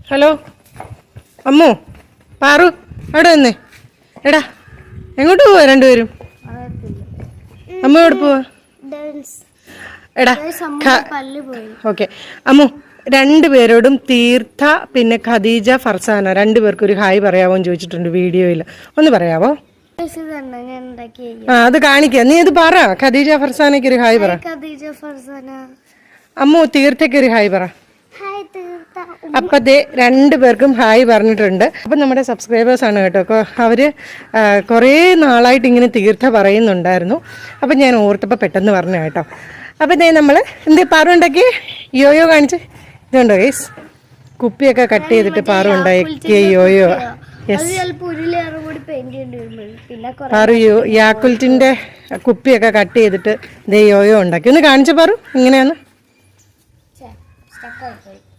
Hello Ammu Paru അവിടെ വന്നേ. എടാ എങ്ങോട്ട് പോവാ രണ്ടുപേരും? അമ്മ എവിടെ പോവാ? എടാ ഓക്കെ അമ്മു, രണ്ടുപേരോടും തീർത്ഥ പിന്നെ ഖദീജ ഫർസാന രണ്ടുപേർക്കും ഒരു ഹായ് പറയാവോ എന്ന് ചോദിച്ചിട്ടുണ്ട് വീഡിയോയിൽ. ഒന്ന് പറയാവോ? അത് കാണിക്ക. നീ ഇത് പറ. ഖദീജ ഫർസാനയ്ക്ക് ഒരു ഹായ് പറ. അമ്മു തീർത്ഥയ്ക്ക് ഒരു ഹായ് പറ. അപ്പം ദേ രണ്ടുപേർക്കും ഹായ് പറഞ്ഞിട്ടുണ്ട്. അപ്പം നമ്മുടെ സബ്സ്ക്രൈബേഴ്സ് ആണ് കേട്ടോ. അവര് കുറേ നാളായിട്ട് ഇങ്ങനെ തീർത്ഥ പറയുന്നുണ്ടായിരുന്നു. അപ്പം ഞാൻ ഓർത്തപ്പോൾ പെട്ടെന്ന് പറഞ്ഞു കേട്ടോ. അപ്പം ദേ നമ്മൾ എന്തേ പാറു ഉണ്ടാക്കി യോയോ കാണിച്ച് ഇതുണ്ടോ ഗൈസ്, കുപ്പിയൊക്കെ കട്ട് ചെയ്തിട്ട് പാറു ഉണ്ടാക്കിയ യോയോ. പാറു യാക്കുൽറ്റിന്റെ കുപ്പിയൊക്കെ കട്ട് ചെയ്തിട്ട് ദേ യോയോ ഉണ്ടാക്കി. ഒന്ന് കാണിച്ചു പാറു ഇങ്ങനെയാന്ന്.